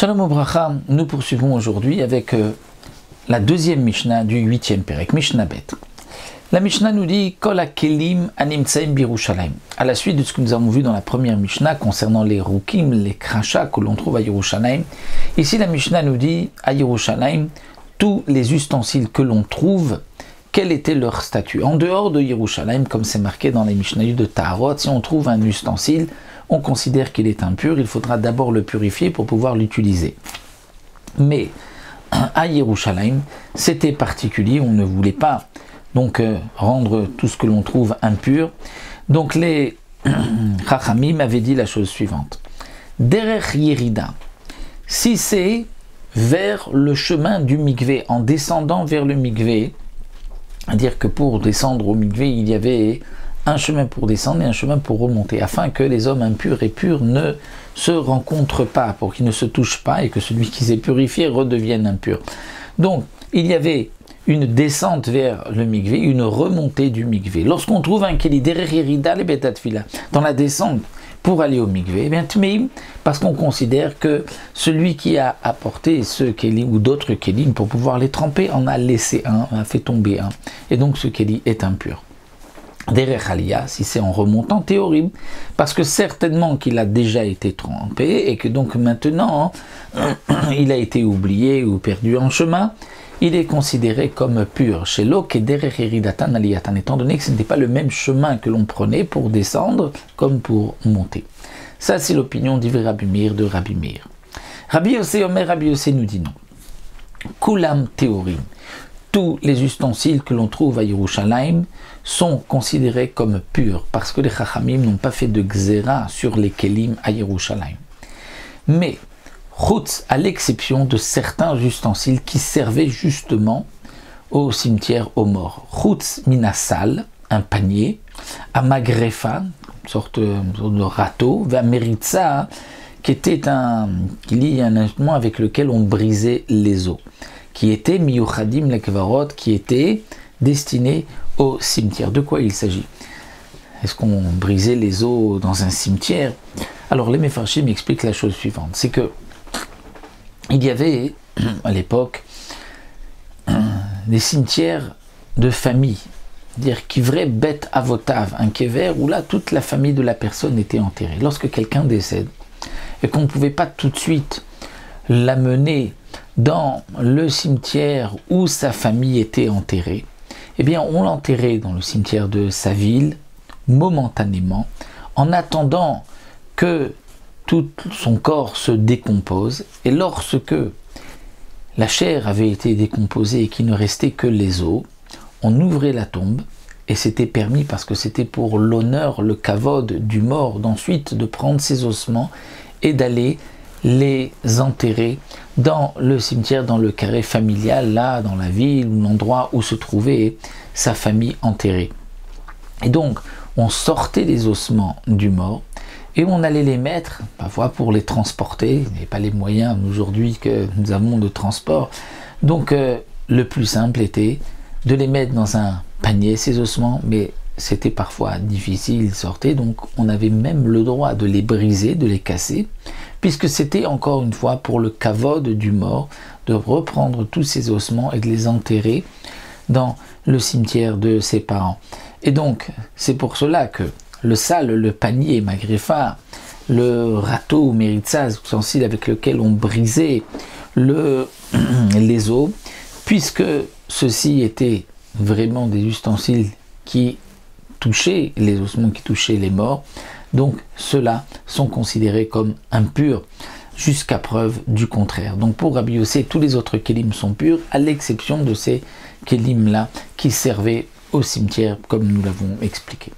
Shalom Obracha, nous poursuivons aujourd'hui avec la deuxième Mishnah du 8e Perek, Mishnah Bet. La Mishnah nous dit Kol hakelim animtsaim birushalayim. À la suite de ce que nous avons vu dans la première Mishnah concernant les rukim, les krachas que l'on trouve à Yerushalayim. Ici la Mishnah nous dit à Yerushalayim, tous les ustensiles que l'on trouve, quel était leur statut? En dehors de Yerushalayim, comme c'est marqué dans les Mishnayot de Taharot, si on trouve un ustensile, on considère qu'il est impur, il faudra d'abord le purifier pour pouvoir l'utiliser. Mais à Yerushalayim, c'était particulier, on ne voulait pas donc rendre tout ce que l'on trouve impur. Donc les Chachamim avaient dit la chose suivante. Derech Yerida, si c'est vers le chemin du mikvé, en descendant vers le mikvé, c'est-à-dire que pour descendre au mikvé, il y avait un chemin pour descendre et un chemin pour remonter, afin que les hommes impurs et purs ne se rencontrent pas, pour qu'ils ne se touchent pas et que celui qui s'est purifié redevienne impur. Donc, il y avait une descente vers le mikvé, une remontée du mikvé. Lorsqu'on trouve un keli derech yerida le betatfila, dans la descente pour aller au mikvé, eh bien tmeim, parce qu'on considère que celui qui a apporté ce keli ou d'autres kelim pour pouvoir les tremper en a laissé un, a fait tomber un, et donc ce keli est impur. Derech Aliyah, si c'est en remontant, c'est horrible, parce que certainement qu'il a déjà été trempé et que donc maintenant il a été oublié ou perdu en chemin, il est considéré comme pur. Chez l'ok et derech yeridatan aliyatan, étant donné que ce n'était pas le même chemin que l'on prenait pour descendre comme pour monter. Ça, c'est l'opinion d'Ivri Rabbi Meir de Rabbi Meir. Rabbi Yossé Omer, Rabbi Yossé nous dit non. Kulam Teorim. Tous les ustensiles que l'on trouve à Yerushalayim sont considérés comme purs, parce que les Chachamim n'ont pas fait de gzera sur les kelim à Yerushalayim. Mais, chutz, à l'exception de certains ustensiles qui servaient justement au cimetière aux morts. Chutz minasal, un panier, à magrefa, une sorte de râteau, va meritza, qui était un instrument avec lequel on brisait les os, qui était miyuchadim lekvarot, qui était destiné au cimetière. De quoi il s'agit? Est-ce qu'on brisait les os dans un cimetière? Alors les Mefarshim expliquent la chose suivante, c'est que il y avait à l'époque des cimetières de famille, c'est-à-dire kivre bet avotav, un kever où là toute la famille de la personne était enterrée. Lorsque quelqu'un décède et qu'on ne pouvait pas tout de suite l'amener dans le cimetière où sa famille était enterrée, eh bien on l'enterrait dans le cimetière de sa ville, momentanément, en attendant que tout son corps se décompose, et lorsque la chair avait été décomposée et qu'il ne restait que les os, on ouvrait la tombe, et c'était permis parce que c'était pour l'honneur, le kavod du mort, d'ensuite de prendre ses ossements et d'aller les enterrer dans le cimetière, dans le carré familial, là, dans la ville, ou l'endroit où se trouvait sa famille enterrée. Et donc, on sortait les ossements du mort, et on allait les mettre, parfois pour les transporter, il n'y avait pas les moyens aujourd'hui que nous avons de transport, donc le plus simple était de les mettre dans un panier, ces ossements, mais c'était parfois difficile, ils sortaient, donc on avait même le droit de les briser, de les casser, puisque c'était encore une fois pour le kavod du mort, de reprendre tous ces ossements et de les enterrer dans le cimetière de ses parents. Et donc, c'est pour cela que le sal, le panier, magrefa, le râteau, méritza, ustensile avec lequel on brisait les os, puisque ceux-ci étaient vraiment des ustensiles qui touchaient les ossements, qui touchaient les morts, donc ceux-là sont considérés comme impurs jusqu'à preuve du contraire. Donc pour Rabbi Yossé, tous les autres kelim sont purs, à l'exception de ces kelim-là qui servaient au cimetière, comme nous l'avons expliqué.